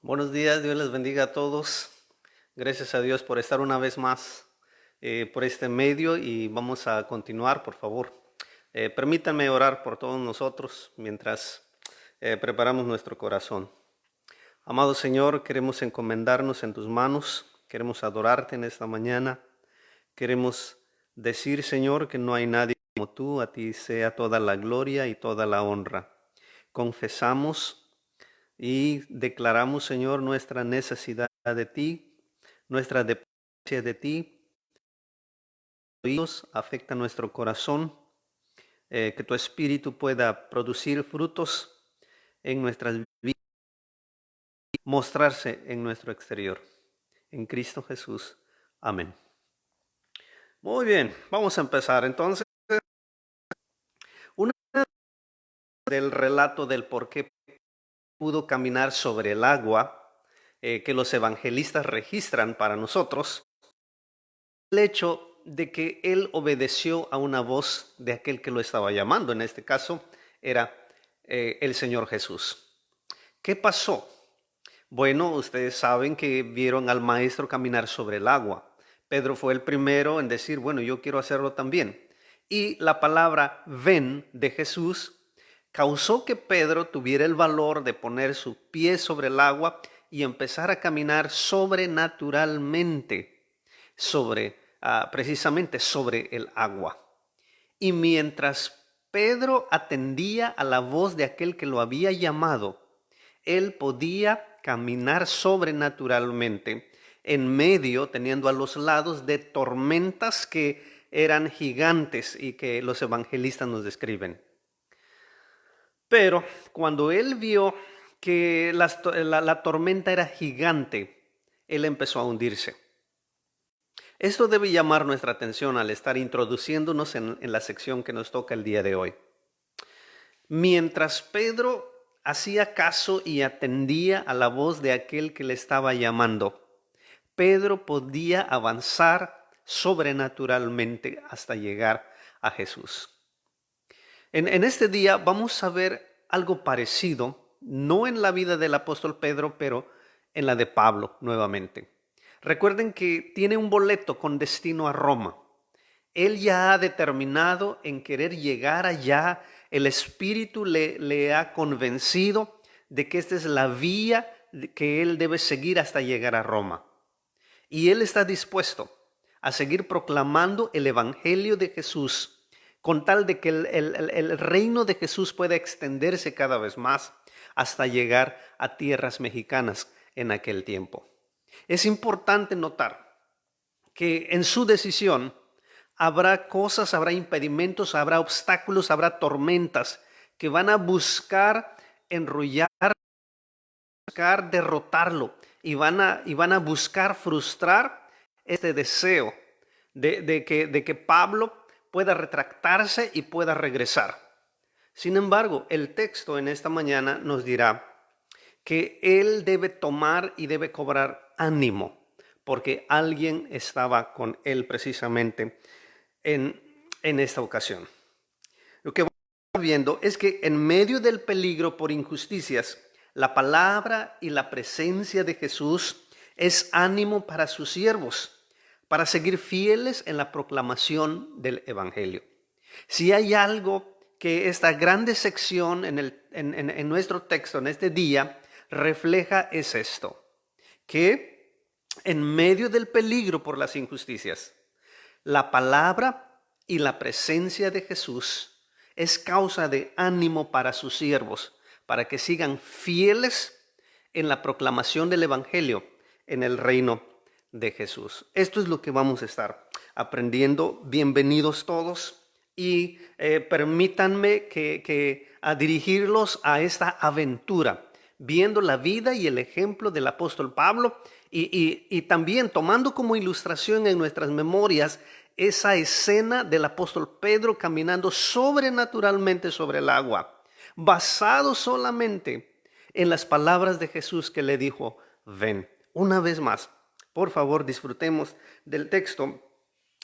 Buenos días, Dios les bendiga a todos. Gracias a Dios por estar una vez más por este medio y vamos a continuar, por favor. Permítanme orar por todos nosotros mientras preparamos nuestro corazón. Amado Señor, queremos encomendarnos en tus manos, queremos adorarte en esta mañana, queremos decir, Señor, que no hay nadie como tú, a ti sea toda la gloria y toda la honra. Confesamos y declaramos, Señor, nuestra necesidad de ti, nuestra dependencia de ti. Dios, afecta nuestro corazón, que tu espíritu pueda producir frutos en nuestras vidas, mostrarse en nuestro exterior. En Cristo Jesús. Amén. Muy bien, vamos a empezar entonces. Una del relato del por qué pudo caminar sobre el agua, que los evangelistas registran para nosotros, el hecho de que él obedeció a una voz de aquel que lo estaba llamando. En este caso era el Señor Jesús. ¿Qué pasó? Bueno, ustedes saben que vieron al maestro caminar sobre el agua. Pedro fue el primero en decir, bueno, yo quiero hacerlo también. Y la palabra ven de Jesús causó que Pedro tuviera el valor de poner su pie sobre el agua y empezar a caminar sobrenaturalmente precisamente sobre el agua. Y mientras Pedro atendía a la voz de aquel que lo había llamado, él podía caminar sobrenaturalmente en medio, teniendo a los lados de tormentas que eran gigantes y que los evangelistas nos describen. Pero cuando él vio que la tormenta era gigante, él empezó a hundirse. Esto debe llamar nuestra atención al estar introduciéndonos en la sección que nos toca el día de hoy. Mientras Pedro hacía caso y atendía a la voz de aquel que le estaba llamando, Pedro podía avanzar sobrenaturalmente hasta llegar a Jesús. En este día vamos a ver algo parecido, no en la vida del apóstol Pedro, pero en la de Pablo nuevamente. Recuerden que tiene un boleto con destino a Roma. Él ya ha determinado en querer llegar allá. El Espíritu le ha convencido de que esta es la vía que él debe seguir hasta llegar a Roma. Y él está dispuesto a seguir proclamando el Evangelio de Jesús con tal de que el reino de Jesús pueda extenderse cada vez más hasta llegar a tierras mexicanas en aquel tiempo. Es importante notar que en su decisión habrá cosas, habrá impedimentos, habrá obstáculos, habrá tormentas que van a buscar enrollar, buscar derrotarlo y van a buscar frustrar este deseo de que Pablo pueda retractarse y pueda regresar. Sin embargo, el texto en esta mañana nos dirá que él debe tomar y debe cobrar ánimo, porque alguien estaba con él precisamente en esta ocasión. Lo que vamos viendo es que en medio del peligro por injusticias, la palabra y la presencia de Jesús es ánimo para sus siervos, para seguir fieles en la proclamación del Evangelio. Si hay algo que esta grande sección en nuestro texto, en este día, refleja, es esto, que en medio del peligro por las injusticias, la palabra y la presencia de Jesús es causa de ánimo para sus siervos, para que sigan fieles en la proclamación del Evangelio en el reino de Jesús. Esto es lo que vamos a estar aprendiendo. Bienvenidos todos y permítanme a dirigirlos a esta aventura, viendo la vida y el ejemplo del apóstol Pablo y también tomando como ilustración en nuestras memorias esa escena del apóstol Pedro caminando sobrenaturalmente sobre el agua, basado solamente en las palabras de Jesús que le dijo, ven. Una vez más, por favor, disfrutemos del texto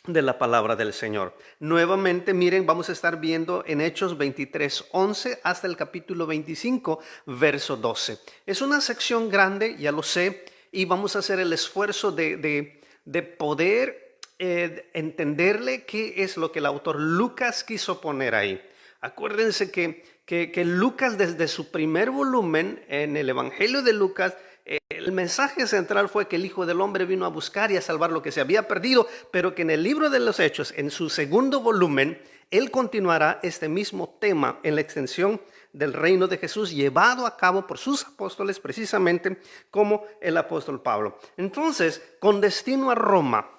de la palabra del Señor. Nuevamente, miren, vamos a estar viendo en Hechos 23:11 hasta el capítulo 25, verso 12. Es una sección grande, ya lo sé, y vamos a hacer el esfuerzo de poder entenderle qué es lo que el autor Lucas quiso poner ahí. Acuérdense que Lucas, desde su primer volumen en el Evangelio de Lucas, el mensaje central fue que el Hijo del Hombre vino a buscar y a salvar lo que se había perdido, pero que en el libro de los Hechos, en su segundo volumen, él continuará este mismo tema en la extensión del reino de Jesús, llevado a cabo por sus apóstoles, precisamente como el apóstol Pablo. Entonces, con destino a Roma,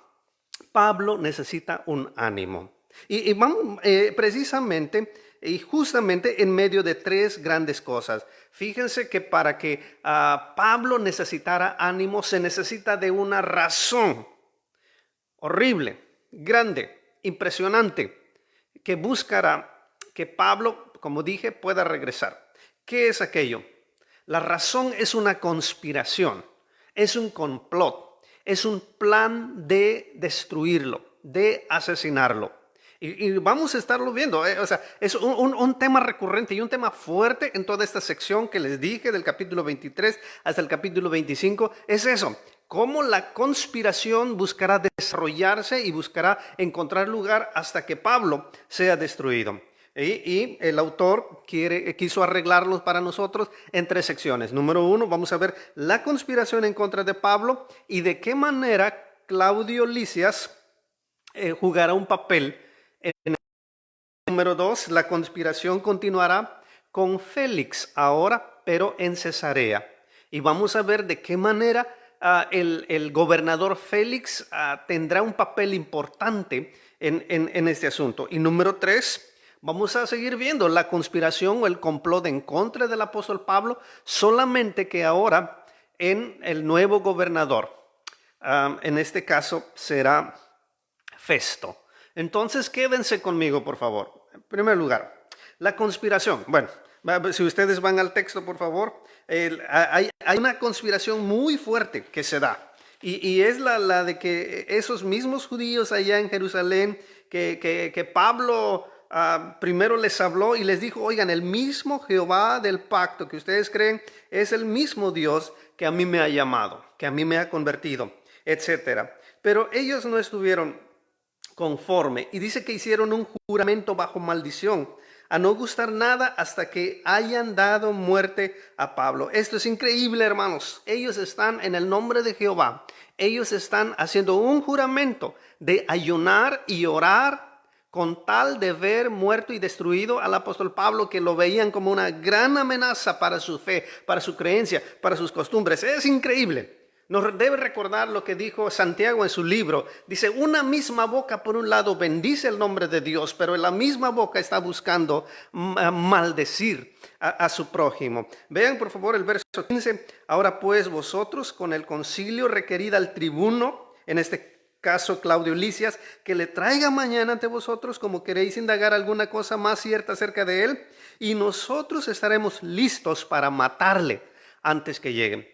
Pablo necesita un ánimo. Y vamos precisamente y justamente en medio de tres grandes cosas. Fíjense que para que Pablo necesitara ánimo, se necesita de una razón horrible, grande, impresionante, que buscará que Pablo, como dije, pueda regresar. ¿Qué es aquello? La razón es una conspiración, es un complot, es un plan de destruirlo, de asesinarlo. Y vamos a estarlo viendo. O sea, es un tema recurrente y un tema fuerte en toda esta sección que les dije, del capítulo 23 hasta el capítulo 25. Es eso, cómo la conspiración buscará desarrollarse y buscará encontrar lugar hasta que Pablo sea destruido. Y el autor quiso arreglarlos para nosotros en tres secciones. Número 1, vamos a ver la conspiración en contra de Pablo y de qué manera Claudio Lisias jugará un papel. Número 2, la conspiración continuará con Félix ahora, pero en Cesarea. Y vamos a ver de qué manera el gobernador Félix tendrá un papel importante en este asunto. Y número 3, vamos a seguir viendo la conspiración o el complot en contra del apóstol Pablo, solamente que ahora en el nuevo gobernador. En este caso será Festo. Entonces, quédense conmigo, por favor. En primer lugar, la conspiración. Bueno, si ustedes van al texto, por favor, hay una conspiración muy fuerte que se da. Y es la de que esos mismos judíos allá en Jerusalén, que Pablo primero les habló y les dijo, oigan, el mismo Jehová del pacto que ustedes creen es el mismo Dios que a mí me ha llamado, que a mí me ha convertido, etcétera. Pero ellos no estuvieron conforme y dice que hicieron un juramento bajo maldición a no gustar nada hasta que hayan dado muerte a Pablo. Esto es increíble, hermanos. Ellos están en el nombre de Jehová. Ellos están haciendo un juramento de ayunar y orar con tal de ver muerto y destruido al apóstol Pablo, que lo veían como una gran amenaza para su fe, para su creencia, para sus costumbres. Es increíble. Nos debe recordar lo que dijo Santiago en su libro. Dice, una misma boca por un lado bendice el nombre de Dios, pero la misma boca está buscando maldecir a su prójimo. Vean por favor el verso 15. Ahora pues vosotros con el concilio requerid al tribuno, en este caso Claudio Lisias, que le traiga mañana ante vosotros como queréis indagar alguna cosa más cierta acerca de él, y nosotros estaremos listos para matarle antes que lleguen.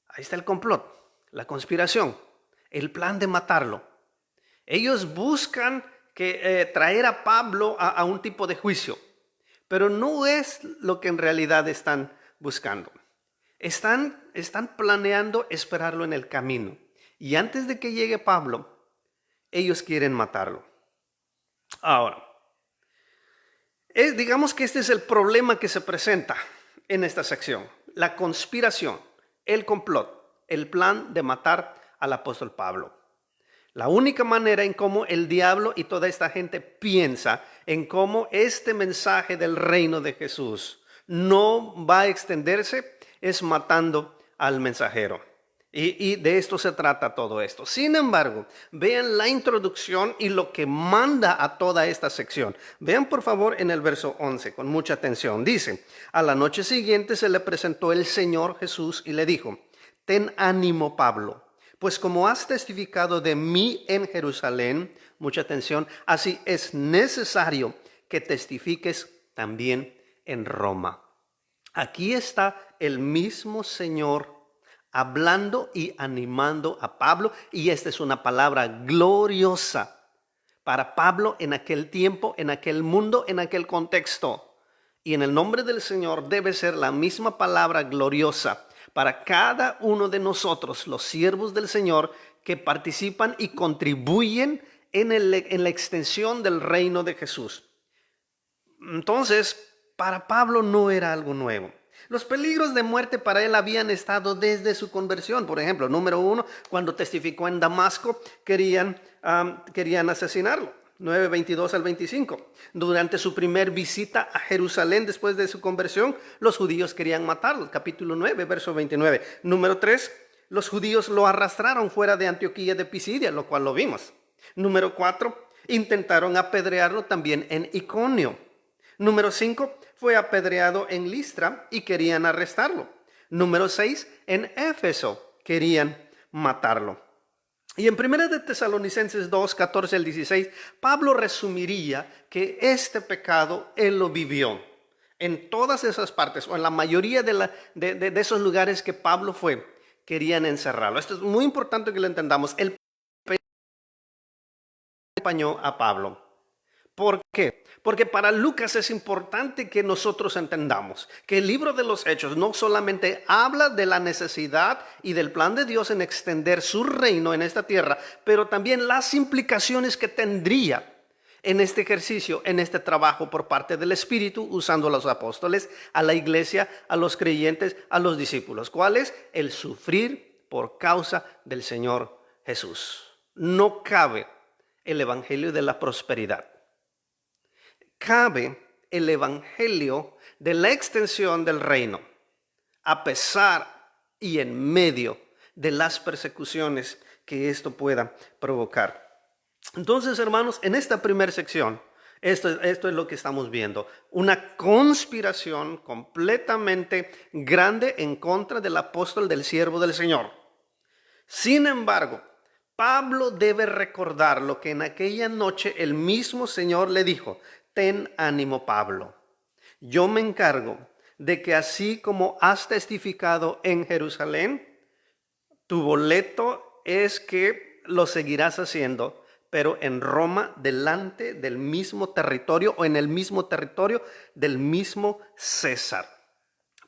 Ahí está el complot, la conspiración, el plan de matarlo. Ellos buscan traer a Pablo a un tipo de juicio, pero no es lo que en realidad están buscando. Están planeando esperarlo en el camino. Y antes de que llegue Pablo, ellos quieren matarlo. Ahora, digamos que este es el problema que se presenta en esta sección. La conspiración, el complot, el plan de matar al apóstol Pablo. La única manera en cómo el diablo y toda esta gente piensa en cómo este mensaje del reino de Jesús no va a extenderse es matando al mensajero. Y de esto se trata todo esto. Sin embargo, vean la introducción y lo que manda a toda esta sección. Vean por favor en el verso 11 con mucha atención. Dice, a la noche siguiente se le presentó el Señor Jesús y le dijo, ten ánimo, Pablo, pues como has testificado de mí en Jerusalén, mucha atención, así es necesario que testifiques también en Roma. Aquí está el mismo Señor hablando y animando a Pablo, y esta es una palabra gloriosa para Pablo en aquel tiempo, en aquel mundo, en aquel contexto. Y en el nombre del Señor debe ser la misma palabra gloriosa para cada uno de nosotros, los siervos del Señor, que participan y contribuyen en la extensión del reino de Jesús. Entonces, para Pablo no era algo nuevo. Los peligros de muerte para él habían estado desde su conversión. Por ejemplo, número 1, cuando testificó en Damasco, querían asesinarlo. 9:22 al 25. Durante su primer visita a Jerusalén después de su conversión, los judíos querían matarlo. Capítulo 9, verso 29. Número 3, los judíos lo arrastraron fuera de Antioquía de Pisidia, lo cual lo vimos. Número 4, intentaron apedrearlo también en Iconio. Número 5, fue apedreado en Listra y querían arrestarlo. Número 6, en Éfeso querían matarlo. Y en 1 de Tesalonicenses 2, 14 al 16, Pablo resumiría que este pecado él lo vivió. En todas esas partes, o en la mayoría de esos lugares que Pablo fue, querían encerrarlo. Esto es muy importante que lo entendamos. El pecado acompañó a Pablo. ¿Por qué? Porque para Lucas es importante que nosotros entendamos que el libro de los Hechos no solamente habla de la necesidad y del plan de Dios en extender su reino en esta tierra, pero también las implicaciones que tendría en este ejercicio, en este trabajo por parte del Espíritu, usando a los apóstoles, a la iglesia, a los creyentes, a los discípulos. ¿Cuál es? El sufrir por causa del Señor Jesús. No cabe el evangelio de la prosperidad. Cabe el evangelio de la extensión del reino, a pesar y en medio de las persecuciones que esto pueda provocar. Entonces, hermanos, en esta primera sección, esto es lo que estamos viendo. Una conspiración completamente grande en contra del apóstol, del siervo del Señor. Sin embargo, Pablo debe recordar lo que en aquella noche el mismo Señor le dijo. Ten ánimo, Pablo. Yo me encargo de que así como has testificado en Jerusalén, tu boleto es que lo seguirás haciendo, pero en Roma, delante del mismo territorio o en el mismo territorio del mismo César.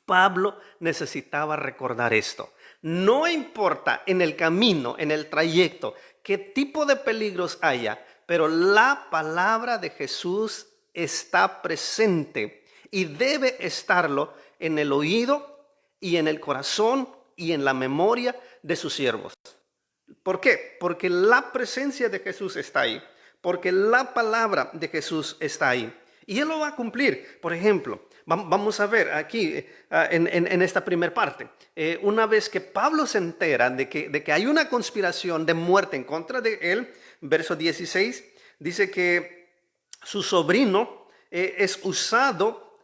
Pablo necesitaba recordar esto. No importa en el camino, en el trayecto, qué tipo de peligros haya, pero la palabra de Jesús está presente y debe estarlo en el oído y en el corazón y en la memoria de sus siervos. ¿Por qué? Porque la presencia de Jesús está ahí, porque la palabra de Jesús está ahí y Él lo va a cumplir. Por ejemplo, vamos a ver aquí en esta primera parte, una vez que Pablo se entera de que hay una conspiración de muerte en contra de él, verso 16, dice que su sobrino es usado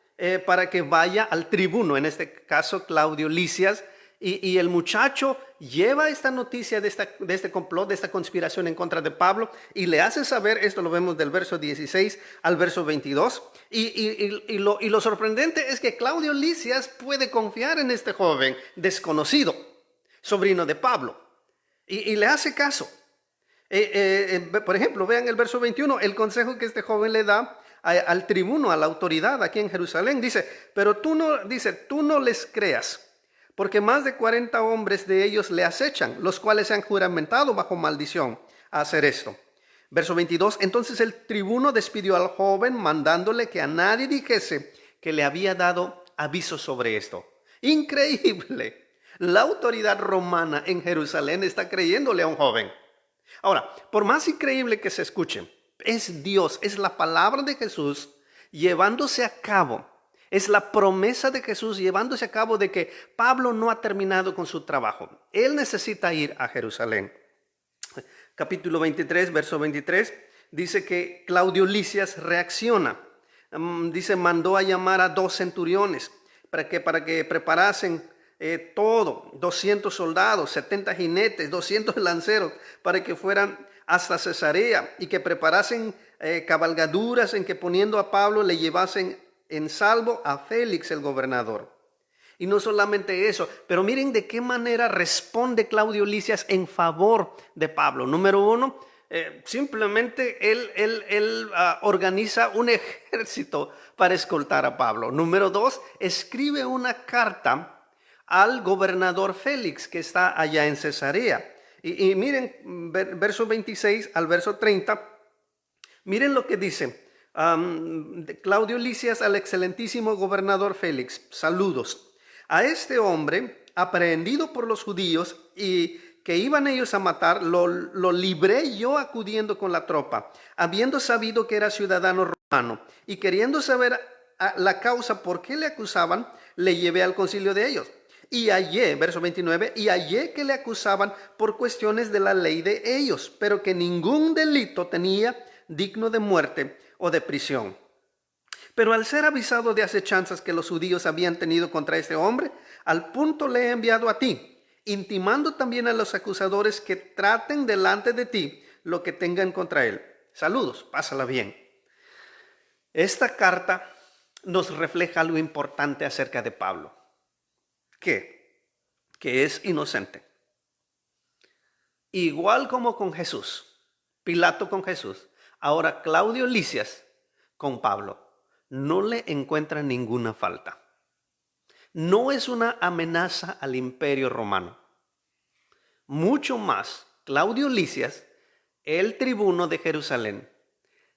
para que vaya al tribuno, en este caso Claudio Lisias, y el muchacho lleva esta noticia de este complot, de esta conspiración en contra de Pablo, y le hace saber, esto lo vemos del verso 16 al verso 22, y lo sorprendente es que Claudio Lisias puede confiar en este joven desconocido, sobrino de Pablo, y le hace caso. Por ejemplo, vean el verso 21, el consejo que este joven le da al tribuno, a la autoridad aquí en Jerusalén. Dice, pero tú no les creas, porque más de 40 hombres de ellos le acechan, los cuales se han juramentado bajo maldición a hacer esto. Verso 22, entonces el tribuno despidió al joven, mandándole que a nadie dijese que le había dado aviso sobre esto. Increíble. La autoridad romana en Jerusalén está creyéndole a un joven. Ahora, por más increíble que se escuche, es Dios, es la palabra de Jesús llevándose a cabo. Es la promesa de Jesús llevándose a cabo de que Pablo no ha terminado con su trabajo. Él necesita ir a Jerusalén. Capítulo 23, verso 23, dice que Claudio Lisias reacciona. Dice, mandó a llamar a 2 centuriones para que preparasen todo, 200 soldados, 70 jinetes, 200 lanceros, para que fueran hasta Cesarea y que preparasen cabalgaduras en que poniendo a Pablo le llevasen en salvo a Félix el gobernador. Y no solamente eso, pero miren de qué manera responde Claudio Lisias en favor de Pablo. Número 1, Simplemente él organiza un ejército para escoltar a Pablo. Número 2, escribe una carta al gobernador Félix que está allá en Cesarea. Y miren, verso 26 al verso 30, miren lo que dice. Claudio Lisias al excelentísimo gobernador Félix, saludos. A este hombre, aprehendido por los judíos y que iban ellos a matar, lo libré yo acudiendo con la tropa, habiendo sabido que era ciudadano romano, y queriendo saber la causa por qué le acusaban, le llevé al concilio de ellos. Y hallé, verso 29, y hallé que le acusaban por cuestiones de la ley de ellos, pero que ningún delito tenía digno de muerte o de prisión. Pero al ser avisado de acechanzas que los judíos habían tenido contra este hombre, al punto le he enviado a ti, intimando también a los acusadores que traten delante de ti lo que tengan contra él. Saludos, pásala bien. Esta carta nos refleja algo importante acerca de Pablo. ¿Qué? Que es inocente. Igual como con Jesús, Pilato con Jesús, ahora Claudio Lisias con Pablo. No le encuentra ninguna falta. No es una amenaza al imperio romano. Mucho más, Claudio Lisias, el tribuno de Jerusalén,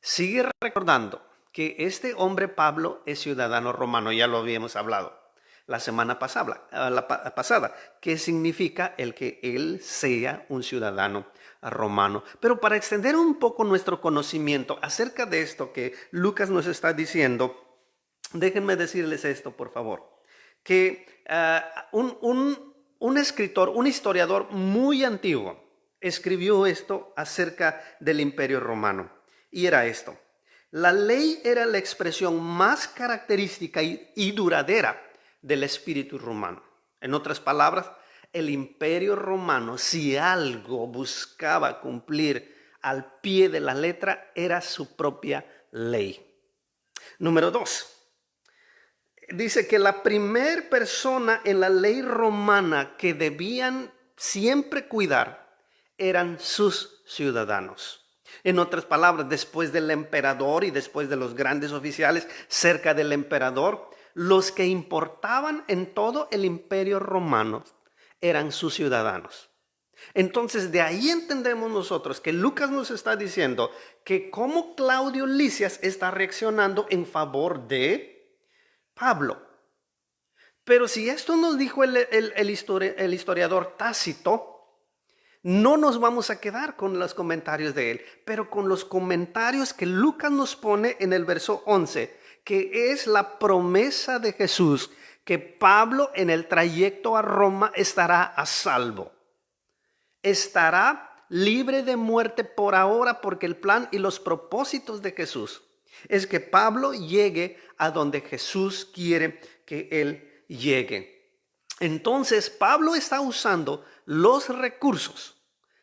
sigue recordando que este hombre Pablo es ciudadano romano. Ya lo habíamos hablado la semana pasada, que significa el que él sea un ciudadano romano. Pero para extender un poco nuestro conocimiento acerca de esto que Lucas nos está diciendo, déjenme decirles esto, por favor, que un escritor, un historiador muy antiguo, escribió esto acerca del imperio romano, y era esto: la ley era la expresión más característica y duradera del espíritu romano. En otras palabras, el imperio romano, si algo buscaba cumplir al pie de la letra, era su propia ley. Número 2. Dice que la primer persona en la ley romana que debían siempre cuidar eran sus ciudadanos. En otras palabras, después del emperador y después de los grandes oficiales cerca del emperador, los que importaban en todo el imperio romano eran sus ciudadanos. Entonces de ahí entendemos nosotros que Lucas nos está diciendo que cómo Claudio Lisias está reaccionando en favor de Pablo. Pero si esto nos dijo el historiador Tácito, no nos vamos a quedar con los comentarios de él, pero con los comentarios que Lucas nos pone en el verso 11, que es la promesa de Jesús, que Pablo en el trayecto a Roma estará a salvo. Estará libre de muerte por ahora, porque el plan y los propósitos de Jesús es que Pablo llegue a donde Jesús quiere que él llegue. Entonces Pablo está usando los recursos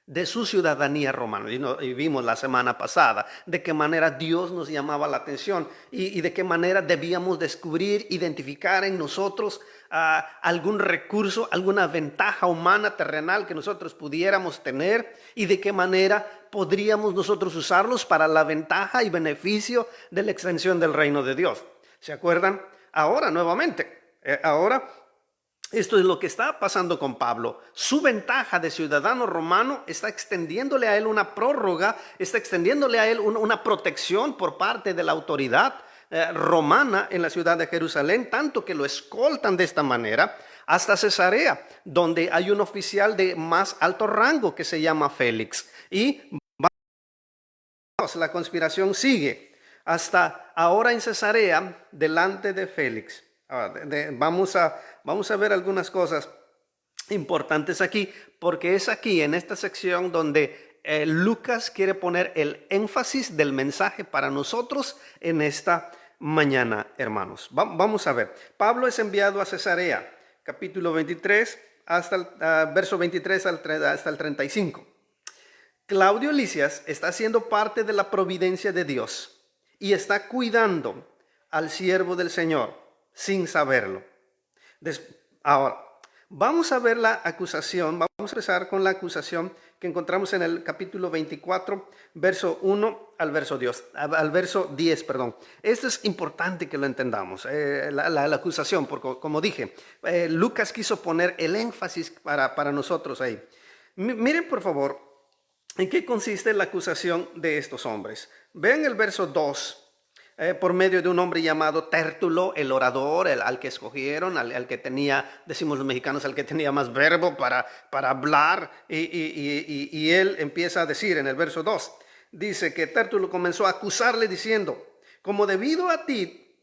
de su ciudadanía romana. Y vimos la semana pasada de qué manera Dios nos llamaba la atención y de qué manera debíamos descubrir, identificar en nosotros algún recurso, alguna ventaja humana, terrenal que nosotros pudiéramos tener, y de qué manera podríamos nosotros usarlos para la ventaja y beneficio de la extensión del reino de Dios. ¿Se acuerdan? Ahora nuevamente, esto es lo que está pasando con Pablo. Su ventaja de ciudadano romano está extendiéndole a él una prórroga, está extendiéndole a él una protección por parte de la autoridad romana en la ciudad de Jerusalén, tanto que lo escoltan de esta manera hasta Cesarea, donde hay un oficial de más alto rango que se llama Félix. Y la conspiración sigue hasta ahora en Cesarea, delante de Félix. Vamos a ver algunas cosas importantes aquí, porque es aquí en esta sección donde Lucas quiere poner el énfasis del mensaje para nosotros en esta mañana, hermanos. Vamos a ver. Pablo es enviado a Cesarea, capítulo 23, hasta el verso 23 hasta el 35. Claudio Lisias está siendo parte de la providencia de Dios y está cuidando al siervo del Señor sin saberlo. Ahora, vamos a ver la acusación, vamos a empezar con la acusación que encontramos en el capítulo 24, verso 1 al verso 10. Perdón. Esto es importante que lo entendamos, la acusación, porque como dije, Lucas quiso poner el énfasis para nosotros ahí. Miren por favor, ¿en qué consiste la acusación de estos hombres? Vean el verso 2. Por medio de un hombre llamado Tértulo, el orador, al que escogieron, al que tenía, decimos los mexicanos, al que tenía más verbo para hablar, y él empieza a decir en el verso 2, dice que Tértulo comenzó a acusarle diciendo, como debido a ti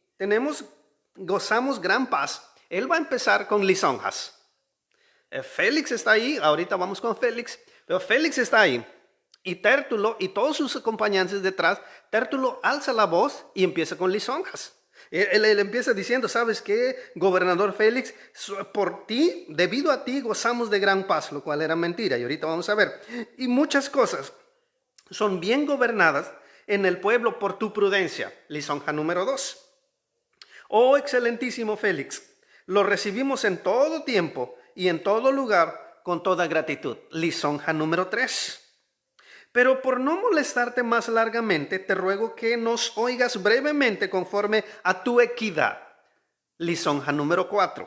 gozamos gran paz, él va a empezar con lisonjas. Félix está ahí, ahorita vamos con Félix, pero Félix está ahí. Y Tértulo y todos sus acompañantes detrás, Tértulo alza la voz y empieza con lisonjas. Él empieza diciendo, ¿sabes qué, gobernador Félix? Por ti, debido a ti, gozamos de gran paz, lo cual era mentira. Y ahorita vamos a ver. Y muchas cosas son bien gobernadas en el pueblo por tu prudencia. Lisonja número 2. Oh, excelentísimo Félix, lo recibimos en todo tiempo y en todo lugar con toda gratitud. Lisonja número 3. Pero por no molestarte más largamente, te ruego que nos oigas brevemente conforme a tu equidad. Lisonja número 4.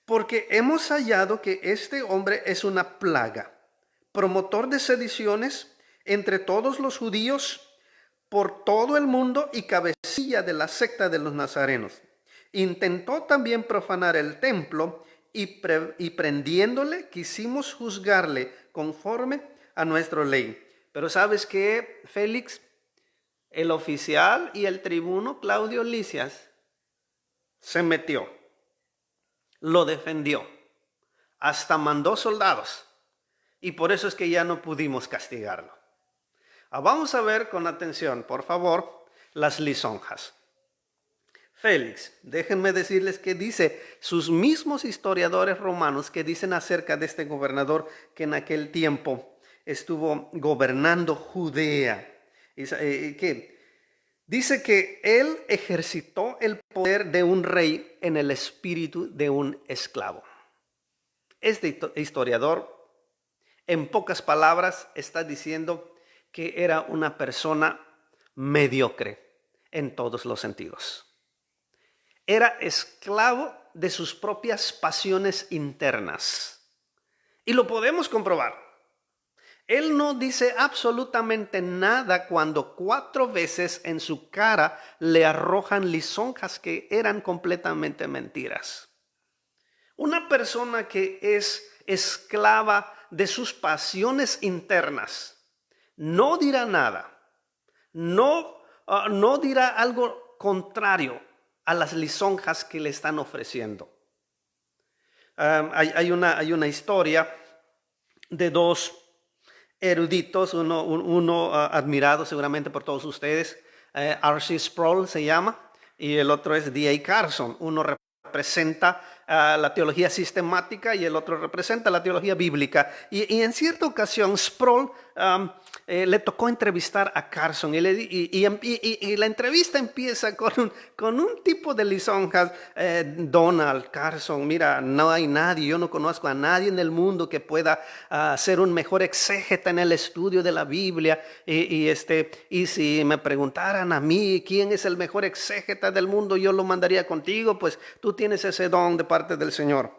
Porque hemos hallado que este hombre es una plaga, promotor de sediciones entre todos los judíos por todo el mundo y cabecilla de la secta de los nazarenos. Intentó también profanar el templo y prendiéndole quisimos juzgarle conforme a nuestra ley. Pero ¿sabes qué, Félix? El oficial y el tribuno Claudio Lisias se metió, lo defendió, hasta mandó soldados, y por eso es que ya no pudimos castigarlo. Vamos a ver con atención, por favor, las lisonjas. Félix, déjenme decirles que dice sus mismos historiadores romanos que dicen acerca de este gobernador que en aquel tiempo estuvo gobernando Judea. Que dice que él ejercitó el poder de un rey en el espíritu de un esclavo. Este historiador, en pocas palabras, está diciendo que era una persona mediocre en todos los sentidos. Era esclavo de sus propias pasiones internas. Y lo podemos comprobar. Él no dice absolutamente nada cuando 4 veces en su cara le arrojan lisonjas que eran completamente mentiras. Una persona que es esclava de sus pasiones internas no dirá nada, no dirá algo contrario a las lisonjas que le están ofreciendo. Hay una historia de 2 eruditos, uno admirado seguramente por todos ustedes, R.C. Sproul se llama, y el otro es D.A. Carson. Uno representa la teología sistemática y el otro representa la teología bíblica. Y en cierta ocasión Sproul le tocó entrevistar a Carson y la entrevista empieza con un tipo de lisonjas. Donald Carson, mira, no hay nadie, yo no conozco a nadie en el mundo que pueda ser un mejor exégeta en el estudio de la Biblia. Y si me preguntaran a mí quién es el mejor exégeta del mundo, yo lo mandaría contigo, pues tú tienes ese don de parte del Señor.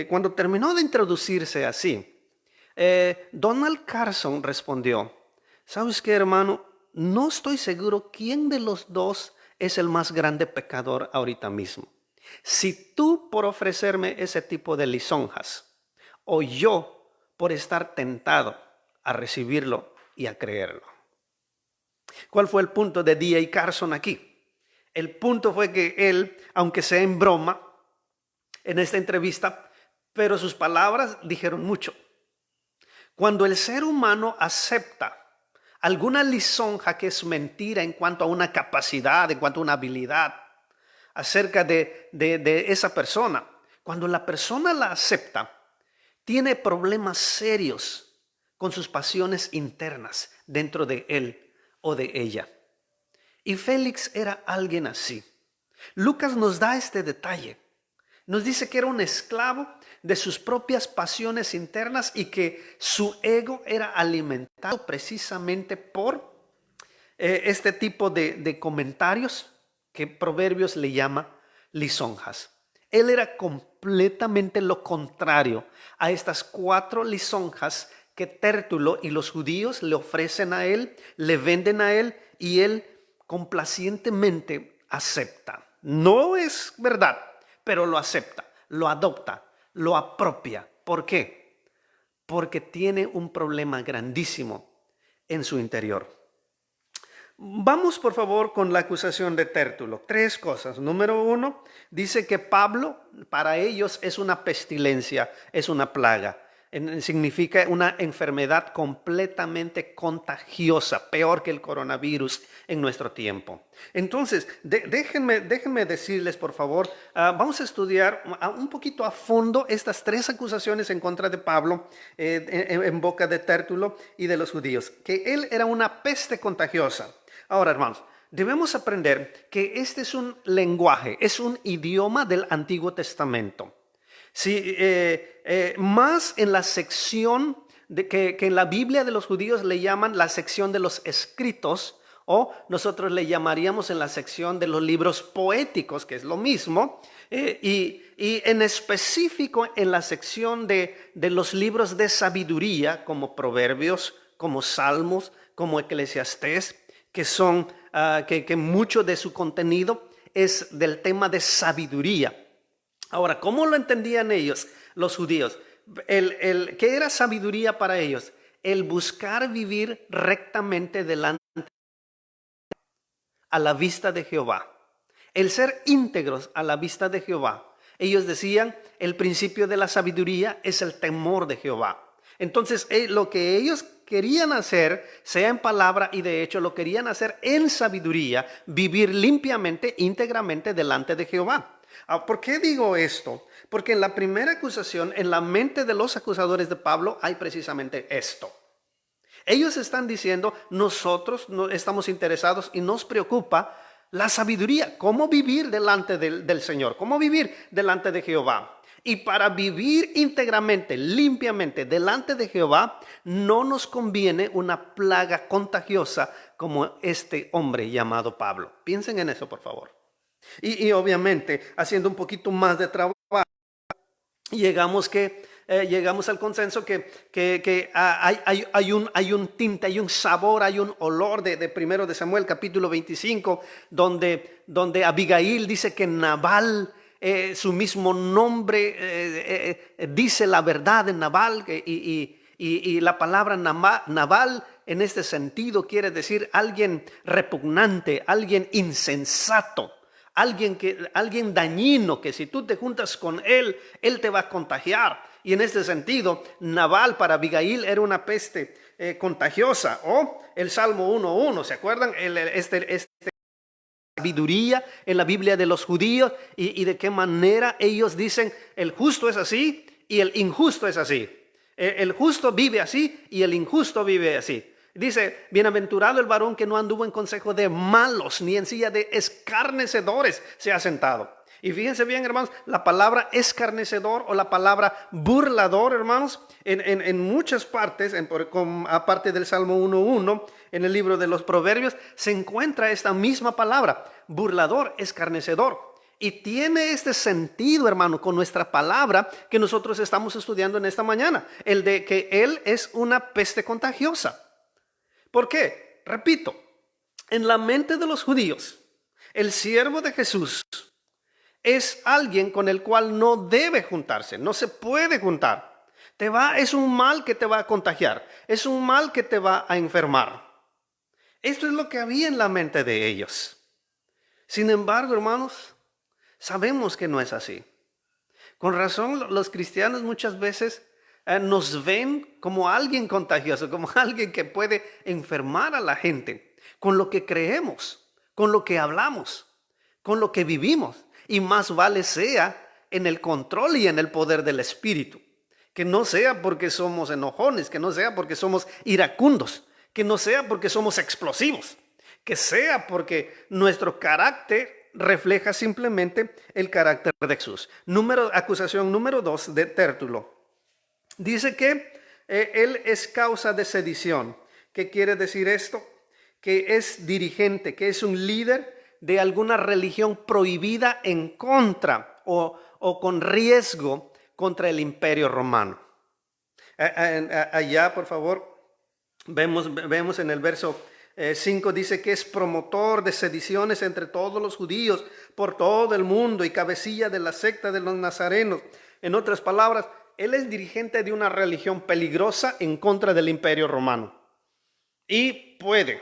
Cuando terminó de introducirse así, Donald Carson respondió, ¿sabes qué, hermano? No estoy seguro quién de los dos es el más grande pecador ahorita mismo. Si tú por ofrecerme ese tipo de lisonjas o yo por estar tentado a recibirlo y a creerlo. ¿Cuál fue el punto de D.A. Carson aquí? El punto fue que él, aunque sea en broma, en esta entrevista, pero sus palabras dijeron mucho. Cuando el ser humano acepta alguna lisonja que es mentira en cuanto a una capacidad, en cuanto a una habilidad acerca de esa persona, cuando la persona la acepta, tiene problemas serios con sus pasiones internas dentro de él o de ella. Y Félix era alguien así. Lucas nos da este detalle. Nos dice que era un esclavo de sus propias pasiones internas y que su ego era alimentado precisamente por este tipo de comentarios que Proverbios le llama lisonjas. Él era completamente lo contrario a estas 4 lisonjas que Tértulo y los judíos le ofrecen a él, le venden a él y él complacientemente acepta. No es verdad, pero lo acepta, lo adopta, lo apropia. ¿Por qué? Porque tiene un problema grandísimo en su interior. Vamos por favor con la acusación de Tértulo. 3 cosas. Número 1, dice que Pablo para ellos es una pestilencia, es una plaga. Significa una enfermedad completamente contagiosa, peor que el coronavirus en nuestro tiempo. Entonces, déjenme decirles por favor, vamos a estudiar un poquito a fondo estas 3 acusaciones en contra de Pablo en boca de Tértulo y de los judíos. Que él era una peste contagiosa. Ahora, hermanos, debemos aprender que este es un lenguaje, es un idioma del Antiguo Testamento. Sí, más en la sección que en la Biblia de los judíos le llaman la sección de los escritos, o nosotros le llamaríamos en la sección de los libros poéticos, que es lo mismo, y en específico en la sección de los libros de sabiduría, como Proverbios, como Salmos, como Eclesiastés, que son que mucho de su contenido es del tema de sabiduría. Ahora, ¿cómo lo entendían ellos, los judíos? ¿Qué era sabiduría para ellos? El buscar vivir rectamente delante a la vista de Jehová. El ser íntegros a la vista de Jehová. Ellos decían, el principio de la sabiduría es el temor de Jehová. Entonces, lo que ellos querían hacer, sea en palabra y de hecho lo querían hacer en sabiduría, vivir limpiamente, íntegramente delante de Jehová. ¿Por qué digo esto? Porque en la primera acusación, en la mente de los acusadores de Pablo, hay precisamente esto. Ellos están diciendo, nosotros no estamos interesados y nos preocupa la sabiduría, cómo vivir delante del Señor, cómo vivir delante de Jehová. Y para vivir íntegramente, limpiamente delante de Jehová, no nos conviene una plaga contagiosa como este hombre llamado Pablo. Piensen en eso, por favor. Y obviamente, haciendo un poquito más de trabajo, llegamos al consenso que hay un tinte, hay un sabor, hay un olor de 1 de Samuel capítulo 25, donde Abigail dice que Nabal, su mismo nombre dice la verdad de Nabal, y la palabra Nabal en este sentido quiere decir alguien repugnante, alguien insensato. Alguien dañino, que si tú te juntas con él te va a contagiar. Y en este sentido, Nabal para Abigail era una peste contagiosa. O el Salmo 1:1, ¿se acuerdan? Este sabiduría en la Biblia de los judíos y de qué manera ellos dicen, el justo es así y el injusto es así. El justo vive así y el injusto vive así. Dice, bienaventurado el varón que no anduvo en consejo de malos, ni en silla de escarnecedores se ha sentado. Y fíjense bien, hermanos, la palabra escarnecedor o la palabra burlador, hermanos, en muchas partes, aparte del Salmo 1:1, en el libro de los Proverbios, se encuentra esta misma palabra, burlador, escarnecedor. Y tiene este sentido, hermano, con nuestra palabra que nosotros estamos estudiando en esta mañana, el de que él es una peste contagiosa. ¿Por qué? Repito, en la mente de los judíos, el siervo de Jesús es alguien con el cual no debe juntarse, no se puede juntar. Es un mal que te va a contagiar, es un mal que te va a enfermar. Esto es lo que había en la mente de ellos. Sin embargo, hermanos, sabemos que no es así. Con razón, los cristianos muchas veces nos ven como alguien contagioso, como alguien que puede enfermar a la gente, con lo que creemos, con lo que hablamos, con lo que vivimos. Y más vale sea en el control y en el poder del Espíritu. Que no sea porque somos enojones, que no sea porque somos iracundos, que no sea porque somos explosivos, que sea porque nuestro carácter refleja simplemente el carácter de Jesús. Acusación número 2 de Tértulo. Dice que él es causa de sedición. ¿Qué quiere decir esto? Que es dirigente, que es un líder de alguna religión prohibida en contra o con riesgo contra el Imperio Romano. Allá, por favor, vemos en el verso 5, dice que es promotor de sediciones entre todos los judíos por todo el mundo y cabecilla de la secta de los nazarenos. En otras palabras, él es dirigente de una religión peligrosa en contra del Imperio Romano. Y puede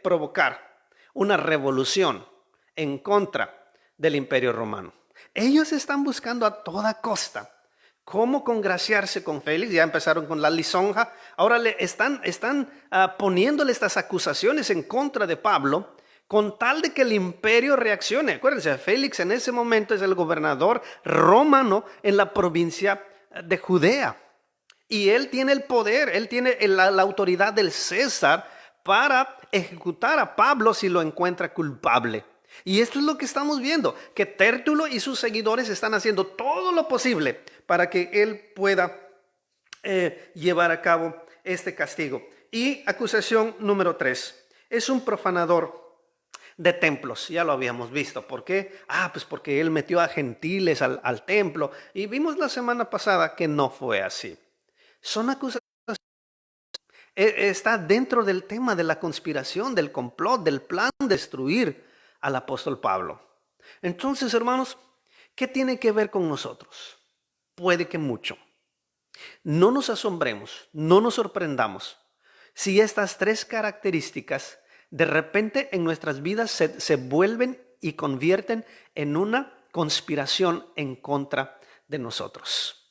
provocar una revolución en contra del Imperio Romano. Ellos están buscando a toda costa cómo congraciarse con Félix. Ya empezaron con la lisonja. Ahora están poniéndole estas acusaciones en contra de Pablo con tal de que el imperio reaccione. Acuérdense, Félix en ese momento es el gobernador romano en la provincia de Judea. Y él tiene el poder, él tiene la autoridad del César para ejecutar a Pablo si lo encuentra culpable. Y esto es lo que estamos viendo, que Tértulo y sus seguidores están haciendo todo lo posible para que él pueda llevar a cabo este castigo. Y acusación número 3, es un profanador de templos. Ya lo habíamos visto. ¿Por qué? Pues porque él metió a gentiles al templo. Y vimos la semana pasada que no fue así. Son acusaciones. Está dentro del tema de la conspiración, del complot, del plan de destruir al apóstol Pablo. Entonces, hermanos, ¿qué tiene que ver con nosotros? Puede que mucho. No nos asombremos, no nos sorprendamos si estas 3 características de repente en nuestras vidas se vuelven y convierten en una conspiración en contra de nosotros.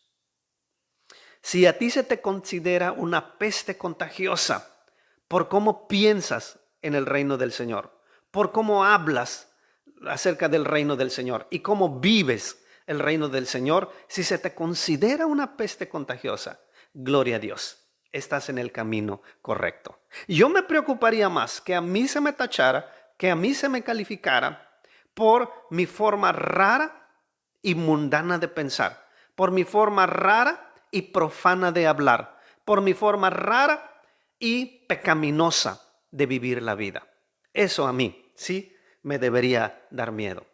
Si a ti se te considera una peste contagiosa por cómo piensas en el reino del Señor, por cómo hablas acerca del reino del Señor y cómo vives el reino del Señor, si se te considera una peste contagiosa, gloria a Dios, estás en el camino correcto. Yo me preocuparía más que a mí se me tachara, que a mí se me calificara por mi forma rara y mundana de pensar, por mi forma rara y profana de hablar, por mi forma rara y pecaminosa de vivir la vida. Eso a mí, sí, me debería dar miedo.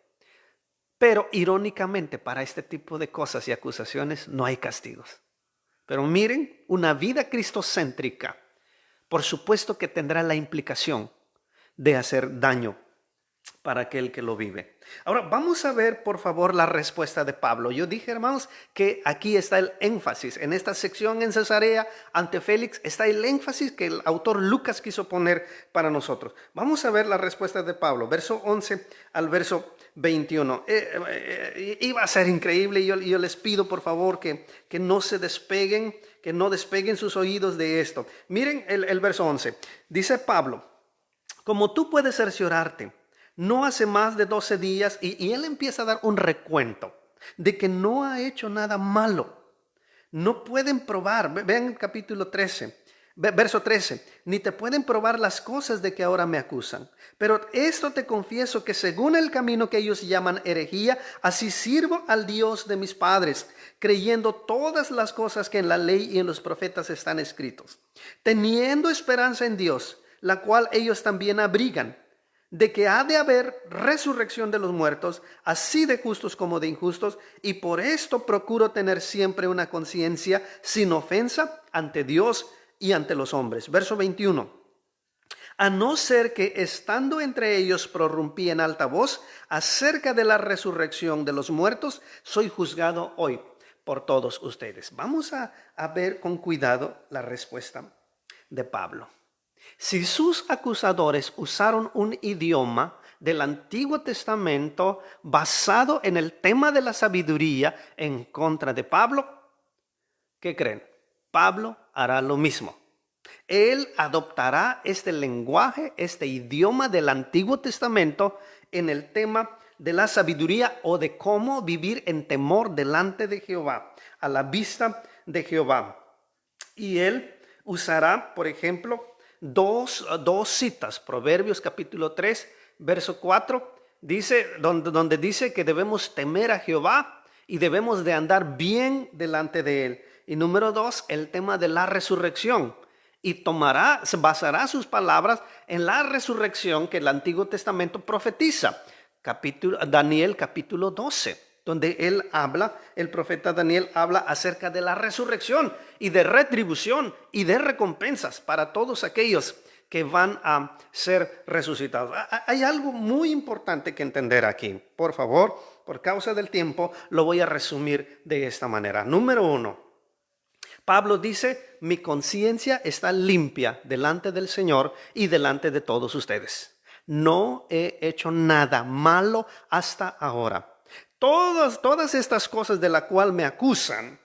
Pero irónicamente, para este tipo de cosas y acusaciones no hay castigos. Pero miren, una vida cristocéntrica, por supuesto que tendrá la implicación de hacer daño para aquel que lo vive. Ahora vamos a ver por favor la respuesta de Pablo. Yo dije, hermanos, que aquí está el énfasis. En esta sección en Cesarea ante Félix está el énfasis que el autor Lucas quiso poner para nosotros. Vamos a ver la respuesta de Pablo, verso 11 al verso 21. Iba a ser increíble. Yo les pido por favor que no se despeguen, que no despeguen sus oídos de esto. Miren el verso 11. Dice Pablo, como tú puedes cerciorarte, no hace más de 12 días, y él empieza a dar un recuento de que no ha hecho nada malo. No pueden probar, vean el capítulo 13, verso 13, ni te pueden probar las cosas de que ahora me acusan. Pero esto te confieso que según el camino que ellos llaman herejía, así sirvo al Dios de mis padres, creyendo todas las cosas que en la ley y en los profetas están escritos, teniendo esperanza en Dios, la cual ellos también abrigan, de que ha de haber resurrección de los muertos, así de justos como de injustos, y por esto procuro tener siempre una conciencia sin ofensa ante Dios y ante los hombres. Verso 21. A no ser que estando entre ellos prorrumpí en alta voz acerca de la resurrección de los muertos, soy juzgado hoy por todos ustedes. Vamos a ver con cuidado la respuesta de Pablo. Si sus acusadores usaron un idioma del Antiguo Testamento basado en el tema de la sabiduría en contra de Pablo, ¿qué creen? Pablo hará lo mismo. Él adoptará este lenguaje, este idioma del Antiguo Testamento en el tema de la sabiduría o de cómo vivir en temor delante de Jehová, a la vista de Jehová. Y él usará, por ejemplo, dos citas, Proverbios capítulo 3, verso 4, dice, donde dice que debemos temer a Jehová y debemos de andar bien delante de él. Y número 2, el tema de la resurrección. Y se basará sus palabras en la resurrección que el Antiguo Testamento profetiza. Daniel capítulo 12, donde el profeta Daniel habla acerca de la resurrección y de retribución y de recompensas para todos aquellos que van a ser resucitados. Hay algo muy importante que entender aquí. Por favor, por causa del tiempo, lo voy a resumir de esta manera. Número 1. Pablo dice, mi conciencia está limpia delante del Señor y delante de todos ustedes. No he hecho nada malo hasta ahora. Todas estas cosas de las cuales me acusan,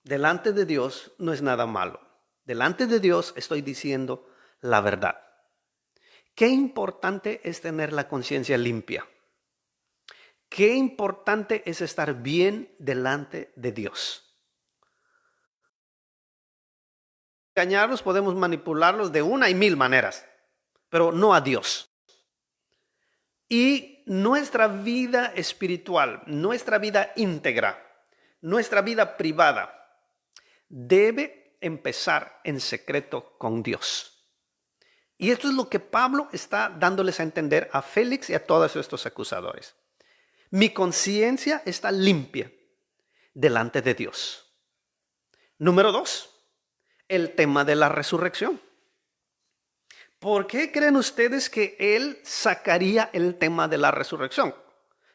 delante de Dios no es nada malo. Delante de Dios estoy diciendo la verdad. Qué importante es tener la conciencia limpia. Qué importante es estar bien delante de Dios. Engañarlos, podemos manipularlos de una y mil maneras, pero no a Dios. Y nuestra vida espiritual, nuestra vida íntegra, nuestra vida privada, debe empezar en secreto con Dios. Y esto es lo que Pablo está dándoles a entender a Félix y a todos estos acusadores. Mi conciencia está limpia delante de Dios. Número 2. El tema de la resurrección. ¿Por qué creen ustedes que él sacaría el tema de la resurrección?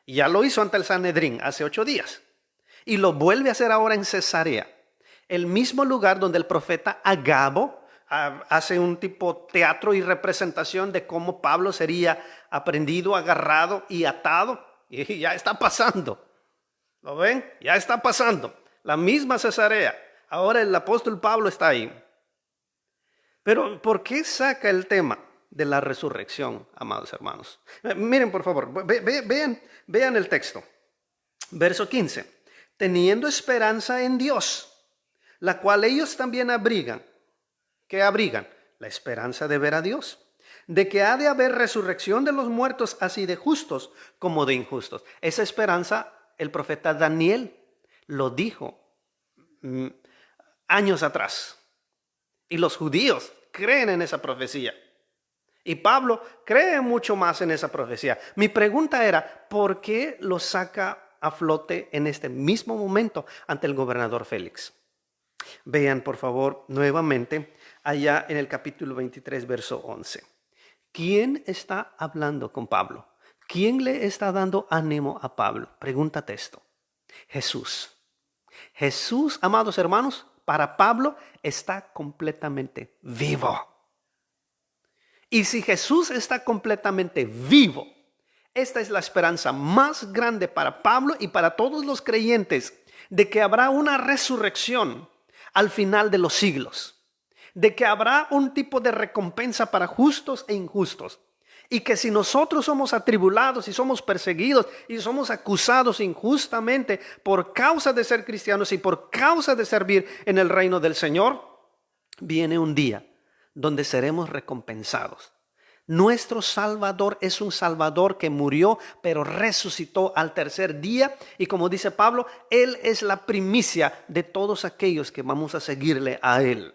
Ya lo hizo ante el Sanedrín hace 8 días. Y lo vuelve a hacer ahora en Cesarea. El mismo lugar donde el profeta Agabo hace un tipo teatro y representación de cómo Pablo sería aprendido, agarrado y atado. Y ya está pasando. ¿Lo ven? Ya está pasando. La misma Cesarea. Ahora el apóstol Pablo está ahí. Pero ¿por qué saca el tema de la resurrección, amados hermanos? Miren, por favor, vean el texto. Verso 15. Teniendo esperanza en Dios, la cual ellos también abrigan. ¿Qué abrigan? La esperanza de ver a Dios. De que ha de haber resurrección de los muertos, así de justos como de injustos. Esa esperanza el profeta Daniel lo dijo años atrás. Y los judíos creen en esa profecía. Y Pablo cree mucho más en esa profecía. Mi pregunta era, ¿por qué lo saca a flote en este mismo momento ante el gobernador Félix? Vean, por favor, nuevamente allá en el capítulo 23, verso 11. ¿Quién está hablando con Pablo? ¿Quién le está dando ánimo a Pablo? Pregúntate esto. Jesús. Jesús, amados hermanos, para Pablo está completamente vivo. Y si Jesús está completamente vivo, esta es la esperanza más grande para Pablo y para todos los creyentes de que habrá una resurrección al final de los siglos. De que habrá un tipo de recompensa para justos e injustos. Y que si nosotros somos atribulados y somos perseguidos y somos acusados injustamente por causa de ser cristianos y por causa de servir en el reino del Señor, viene un día donde seremos recompensados. Nuestro Salvador es un Salvador que murió, pero resucitó al tercer día. Y como dice Pablo, Él es la primicia de todos aquellos que vamos a seguirle a Él.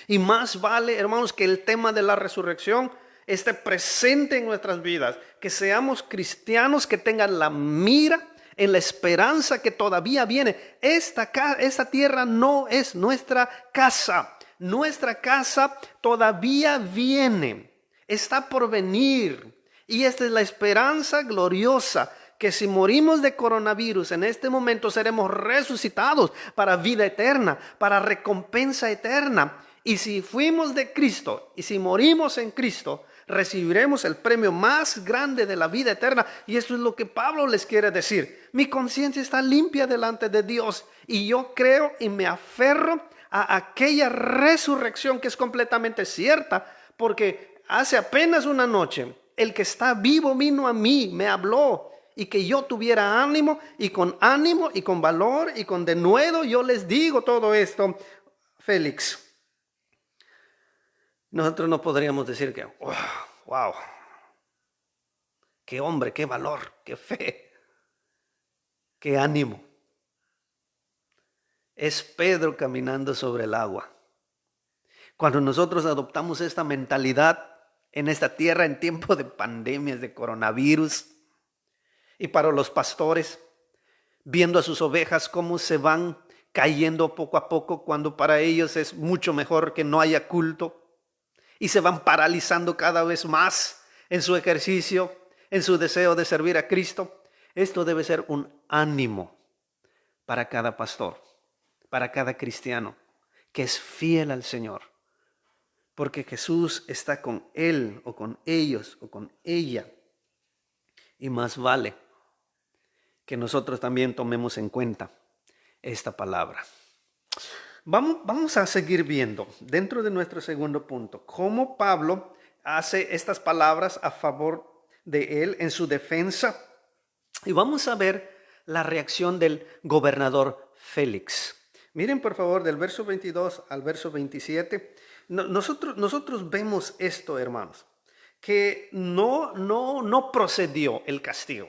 Y más vale, hermanos, que el tema de la resurrección esté presente en nuestras vidas. Que seamos cristianos que tengan la mira en la esperanza que todavía viene. Esta tierra no es nuestra casa. Nuestra casa todavía viene. Está por venir. Y esta es la esperanza gloriosa. Que si morimos de coronavirus en este momento seremos resucitados para vida eterna, para recompensa eterna. Y si fuimos de Cristo y si morimos en Cristo, recibiremos el premio más grande de la vida eterna. Y esto es lo que Pablo les quiere decir. Mi conciencia está limpia delante de Dios y yo creo y me aferro a aquella resurrección que es completamente cierta, porque hace apenas una noche el que está vivo vino a mí, me habló, y que yo tuviera ánimo y con valor y con denuedo yo les digo todo esto. Félix, nosotros no podríamos decir que wow, qué hombre, qué valor, qué fe, qué ánimo. Es Pedro caminando sobre el agua. Cuando nosotros adoptamos esta mentalidad en esta tierra en tiempo de pandemias, de coronavirus, y para los pastores, viendo a sus ovejas cómo se van cayendo poco a poco, cuando para ellos es mucho mejor que no haya culto, y se van paralizando cada vez más en su ejercicio, en su deseo de servir a Cristo. Esto debe ser un ánimo para cada pastor, para cada cristiano que es fiel al Señor, porque Jesús está con él o con ellos o con ella, y más vale que nosotros también tomemos en cuenta esta palabra. Vamos a seguir viendo dentro de nuestro segundo punto cómo Pablo hace estas palabras a favor de él en su defensa, y vamos a ver la reacción del gobernador Félix. Miren por favor del verso 22 al verso 27. Nosotros vemos esto, hermanos, que no procedió el castigo.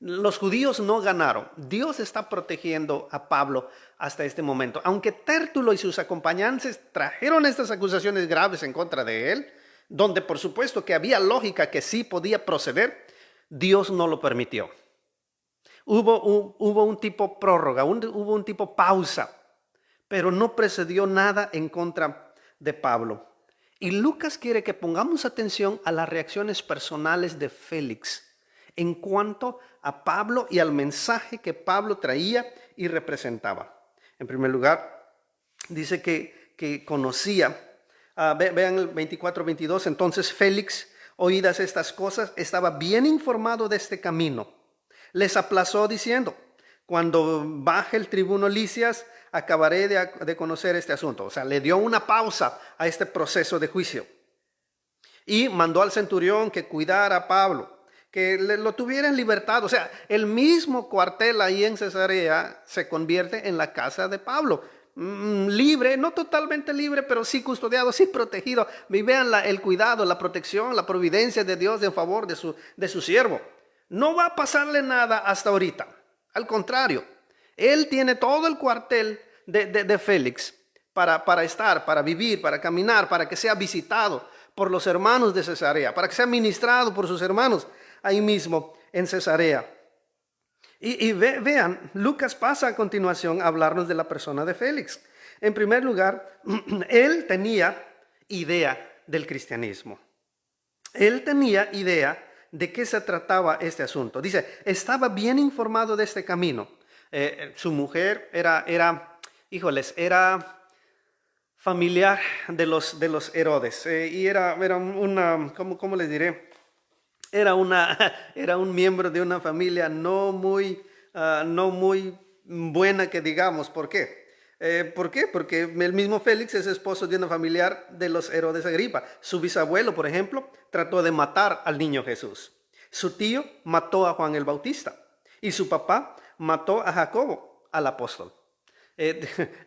Los judíos no ganaron. Dios está protegiendo a Pablo hasta este momento. Aunque Tértulo y sus acompañantes trajeron estas acusaciones graves en contra de él, donde por supuesto que había lógica que sí podía proceder, Dios no lo permitió. Hubo un tipo prórroga, hubo un tipo pausa, pero no precedió nada en contra de Pablo. Y Lucas quiere que pongamos atención a las reacciones personales de Félix en cuanto a Pablo y al mensaje que Pablo traía y representaba. En primer lugar, dice que conocía, vean el 24-22, entonces Félix, oídas estas cosas, estaba bien informado de este camino. Les aplazó diciendo, cuando baje el tribuno Lisias, acabaré de conocer este asunto. O sea, le dio una pausa a este proceso de juicio. Y mandó al centurión que cuidara a Pablo, que lo tuviera en libertad. O sea, el mismo cuartel ahí en Cesarea se convierte en la casa de Pablo. Libre, no totalmente libre, pero sí custodiado, sí protegido. Y vean el cuidado, la protección, la providencia de Dios en favor de su siervo. No va a pasarle nada hasta ahorita. Al contrario, él tiene todo el cuartel de Félix para estar, para vivir, para caminar, para que sea visitado por los hermanos de Cesarea, para que sea ministrado por sus hermanos ahí mismo en Cesarea. Y vean, Lucas pasa a continuación a hablarnos de la persona de Félix. En primer lugar, él tenía idea del cristianismo. Él tenía idea de qué se trataba este asunto. Dice, estaba bien informado de este camino. Su mujer era familiar de los Herodes. Y era una, ¿cómo les diré? Era un miembro de una familia no muy buena que digamos. ¿Por qué? ¿Por qué? Porque el mismo Félix es esposo de una familiar de los Herodes Agripa. Su bisabuelo, por ejemplo, trató de matar al niño Jesús. Su tío mató a Juan el Bautista. Y su papá mató a Jacobo, al apóstol.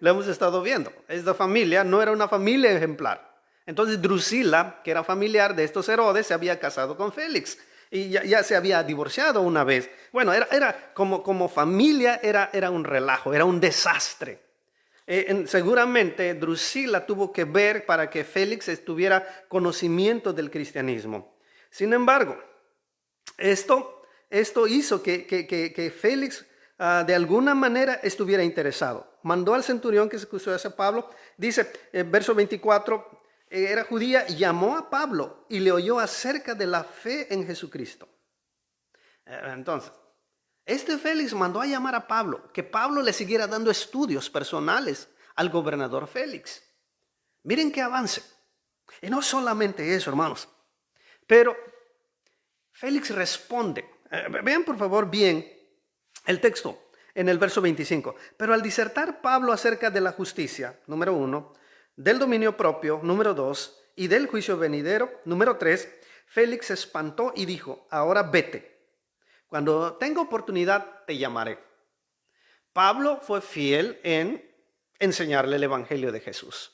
Lo hemos estado viendo. Esta familia no era una familia ejemplar. Entonces Drusila, que era familiar de estos Herodes, se había casado con Félix. Y ya se había divorciado una vez. Bueno, era como familia era un relajo, era un desastre. Seguramente Drusila tuvo que ver para que Félix tuviera conocimiento del cristianismo. Sin embargo, esto hizo que Félix de alguna manera estuviera interesado. Mandó al centurión que se custodiase a Pablo. Dice, verso 24, era judía, llamó a Pablo y le oyó acerca de la fe en Jesucristo. Entonces, este Félix mandó a llamar a Pablo, que Pablo le siguiera dando estudios personales al gobernador Félix. Miren qué avance. Y no solamente eso, hermanos, pero Félix responde. Vean por favor bien el texto en el verso 25. Pero al disertar Pablo acerca de la justicia, número 1, del dominio propio, número 2, y del juicio venidero, número 3, Félix se espantó y dijo, ahora vete. Cuando tenga oportunidad te llamaré. Pablo fue fiel en enseñarle el evangelio de Jesús.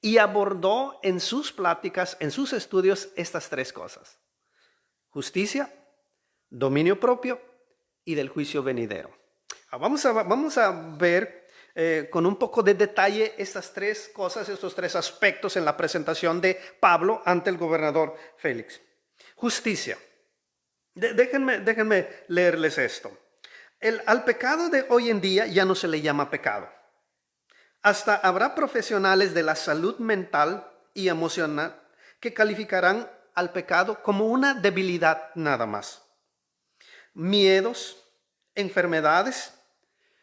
Y abordó en sus pláticas, en sus estudios, estas tres cosas. justicia, dominio propio y del juicio venidero. Vamos a ver con un poco de detalle estas tres cosas, estos tres aspectos en la presentación de Pablo ante el gobernador Félix. Justicia. Déjenme leerles esto. Al pecado de hoy en día ya no se le llama pecado. Hasta habrá profesionales de la salud mental y emocional que calificarán al pecado como una debilidad nada más. Miedos, enfermedades.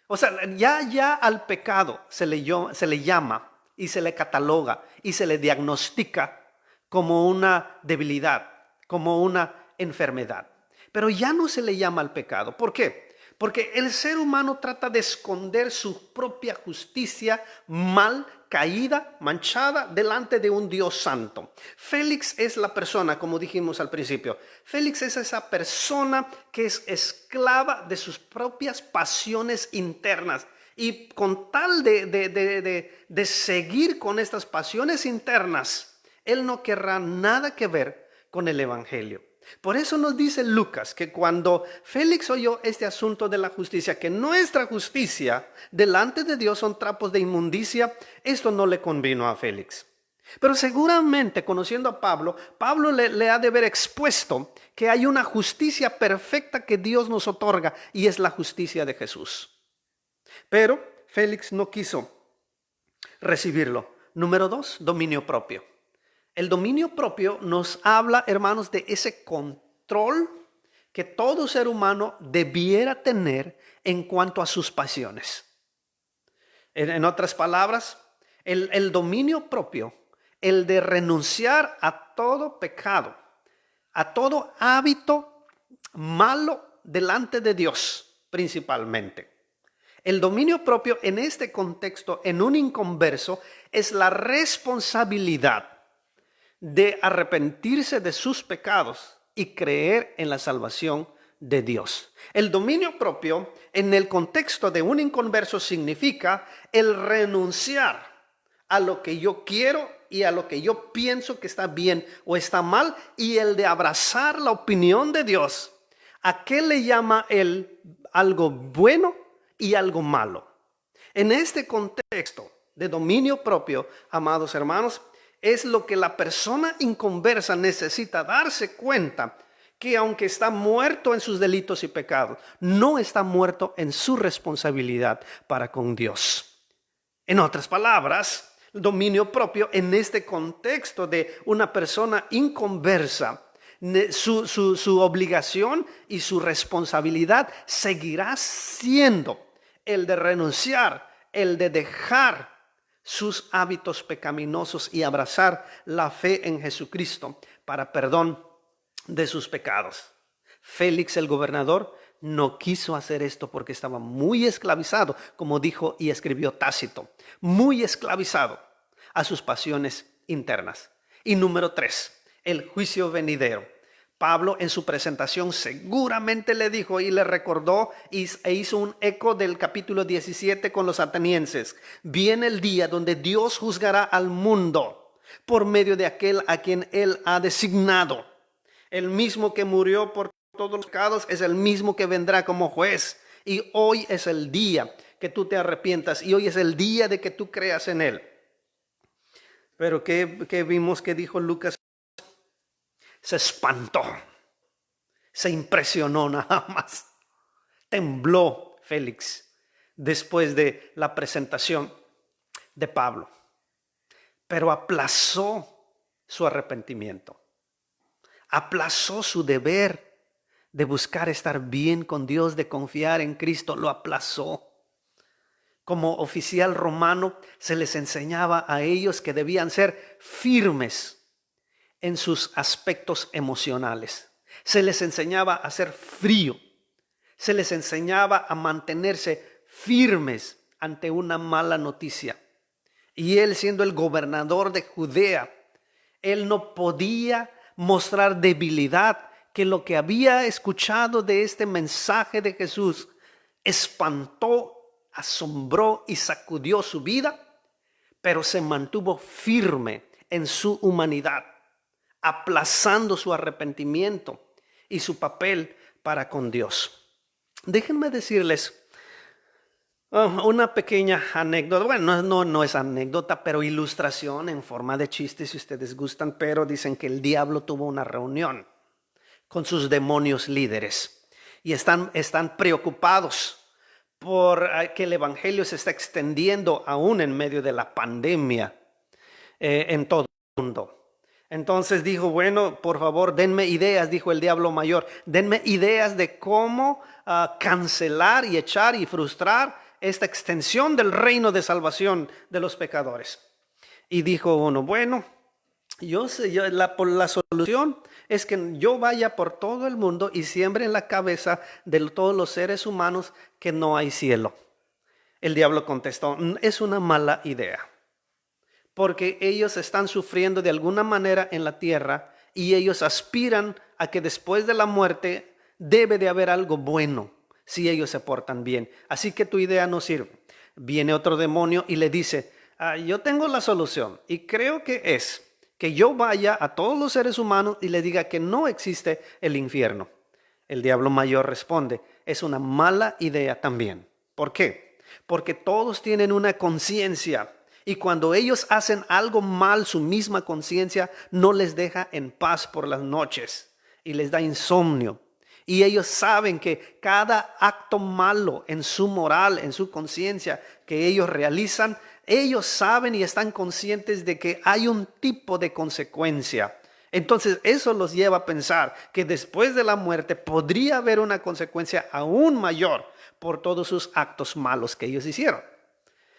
O sea, ya al pecado se le llama y se le cataloga y se le diagnostica como una debilidad, como una enfermedad. Pero ya no se le llama al pecado. ¿Por qué? Porque el ser humano trata de esconder su propia justicia mal caída, manchada delante de un Dios santo. Félix es la persona, como dijimos al principio, Félix es esa persona que es esclava de sus propias pasiones internas. Y con tal de seguir con estas pasiones internas, él no querrá nada que ver con el evangelio. Por eso nos dice Lucas que cuando Félix oyó este asunto de la justicia, que nuestra justicia delante de Dios son trapos de inmundicia, esto no le convino a Félix. Pero seguramente, conociendo a Pablo, Pablo le ha de haber expuesto que hay una justicia perfecta que Dios nos otorga y es la justicia de Jesús. Pero Félix no quiso recibirlo. Número 2, dominio propio. El dominio propio nos habla, hermanos, de ese control que todo ser humano debiera tener en cuanto a sus pasiones. En otras palabras, el dominio propio, el de renunciar a todo pecado, a todo hábito malo delante de Dios principalmente. El dominio propio en este contexto, en un inconverso, es la responsabilidad de arrepentirse de sus pecados y creer en la salvación de Dios. El dominio propio en el contexto de un inconverso significa el renunciar a lo que yo quiero y a lo que yo pienso que está bien o está mal, y el de abrazar la opinión de Dios. ¿A qué le llama él algo bueno y algo malo? En este contexto de dominio propio, amados hermanos, es lo que la persona inconversa necesita darse cuenta, que aunque está muerto en sus delitos y pecados, no está muerto en su responsabilidad para con Dios. En otras palabras, el dominio propio en este contexto de una persona inconversa, su obligación y su responsabilidad seguirá siendo el de renunciar, el de dejar sus hábitos pecaminosos y abrazar la fe en Jesucristo para perdón de sus pecados. Félix el gobernador no quiso hacer esto porque estaba muy esclavizado, como dijo y escribió Tácito, muy esclavizado a sus pasiones internas. Y número 3, el juicio venidero. Pablo en su presentación seguramente le dijo y le recordó e hizo un eco del capítulo 17 con los atenienses. Viene el día donde Dios juzgará al mundo por medio de aquel a quien Él ha designado. El mismo que murió por todos los pecados es el mismo que vendrá como juez. Y hoy es el día que tú te arrepientas y hoy es el día de que tú creas en Él. Pero ¿qué vimos que dijo Lucas? Se espantó, se impresionó nada más. Tembló Félix después de la presentación de Pablo, pero aplazó su arrepentimiento, aplazó su deber de buscar estar bien con Dios, de confiar en Cristo, lo aplazó. Como oficial romano se les enseñaba a ellos que debían ser firmes en sus aspectos emocionales. Se les enseñaba a ser frío. Se les enseñaba a mantenerse firmes ante una mala noticia. Y él, siendo el gobernador de Judea, él no podía mostrar debilidad, que lo que había escuchado de este mensaje de Jesús espantó, asombró y sacudió su vida, pero se mantuvo firme en su humanidad, aplazando su arrepentimiento y su papel para con Dios. Déjenme decirles una pequeña anécdota. Bueno, no es anécdota, pero ilustración en forma de chiste si ustedes gustan. Pero dicen que el diablo tuvo una reunión con sus demonios líderes y están preocupados por que el evangelio se está extendiendo aún en medio de la pandemia en todo el mundo. Entonces dijo, bueno, por favor, denme ideas, dijo el diablo mayor, denme ideas de cómo cancelar y echar y frustrar esta extensión del reino de salvación de los pecadores. Y dijo uno, bueno, la solución es que yo vaya por todo el mundo y siembre en la cabeza de todos los seres humanos que no hay cielo. El diablo contestó, es una mala idea, porque ellos están sufriendo de alguna manera en la tierra y ellos aspiran a que después de la muerte debe de haber algo bueno si ellos se portan bien. Así que tu idea no sirve. Viene otro demonio y le dice, yo tengo la solución y creo que es que yo vaya a todos los seres humanos y les diga que no existe el infierno. El diablo mayor responde, es una mala idea también. ¿Por qué? Porque todos tienen una conciencia y cuando ellos hacen algo mal, su misma conciencia no les deja en paz por las noches y les da insomnio. Y ellos saben que cada acto malo en su moral, en su conciencia que ellos realizan, ellos saben y están conscientes de que hay un tipo de consecuencia. Entonces eso los lleva a pensar que después de la muerte podría haber una consecuencia aún mayor por todos sus actos malos que ellos hicieron.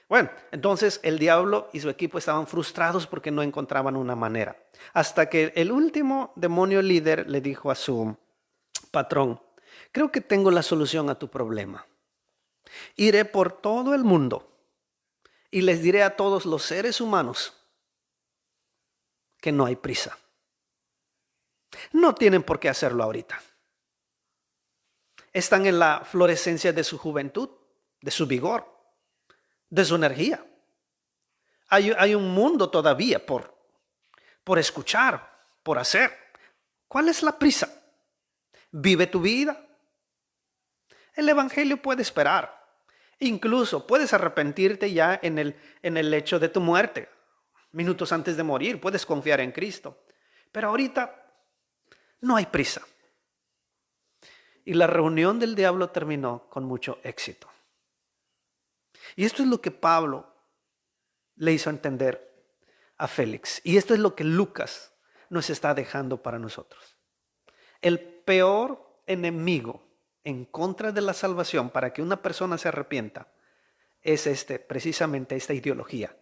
Bueno, entonces el diablo y su equipo estaban frustrados porque no encontraban una manera. Hasta que el último demonio líder le dijo a su patrón, creo que tengo la solución a tu problema. Iré por todo el mundo y les diré a todos los seres humanos que no hay prisa. No tienen por qué hacerlo ahorita. Están en la florescencia de su juventud, de su vigor, de su energía. Hay un mundo todavía por escuchar, por hacer. ¿Cuál es la prisa? Vive tu vida. El evangelio puede esperar. Incluso puedes arrepentirte ya en el hecho de tu muerte. Minutos antes de morir, puedes confiar en Cristo. Pero ahorita no hay prisa. Y la reunión del diablo terminó con mucho éxito. Y esto es lo que Pablo le hizo entender a Félix. Y esto es lo que Lucas nos está dejando para nosotros. El peor enemigo en contra de la salvación para que una persona se arrepienta es precisamente esta ideología.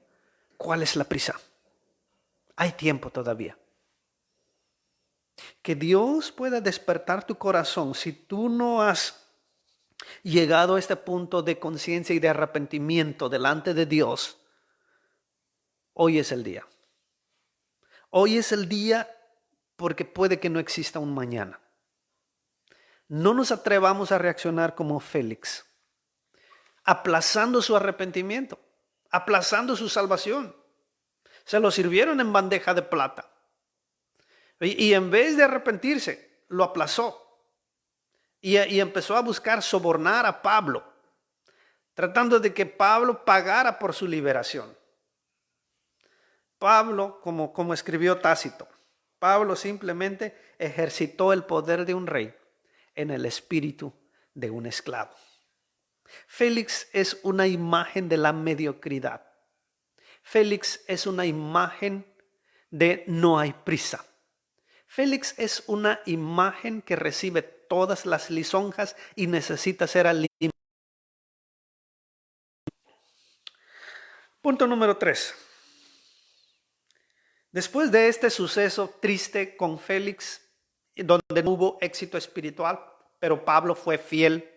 ¿Cuál es la prisa? Hay tiempo todavía. Que Dios pueda despertar tu corazón si tú no has llegado a este punto de conciencia y de arrepentimiento delante de Dios. Hoy es el día. Hoy es el día porque puede que no exista un mañana. No nos atrevamos a reaccionar como Félix, aplazando su arrepentimiento, aplazando su salvación. Se lo sirvieron en bandeja de plata. Y en vez de arrepentirse, lo aplazó. Y empezó a buscar sobornar a Pablo, tratando de que Pablo pagara por su liberación. Pablo, como escribió Tácito, Pablo simplemente ejercitó el poder de un rey en el espíritu de un esclavo. Félix es una imagen de la mediocridad. Félix es una imagen de no hay prisa. Félix es una imagen que recibe todas las lisonjas y necesita ser alimentado. Punto número 3. Después de este suceso triste con Félix, donde no hubo éxito espiritual, pero Pablo fue fiel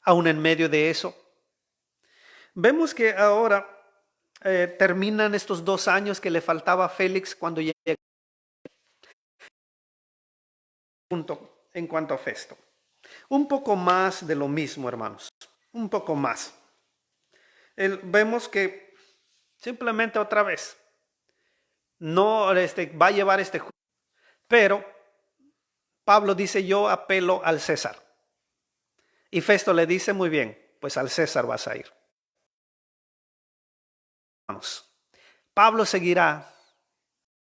aún en medio de eso, vemos que ahora terminan estos 2 años que le faltaba a Félix cuando llega en cuanto a Festo. Un poco más de lo mismo, hermanos. Un poco más. Vemos que simplemente otra vez no va a llevar juicio, pero Pablo dice, yo apelo al César. Y Festo le dice, muy bien, pues al César vas a ir. Vamos. Pablo seguirá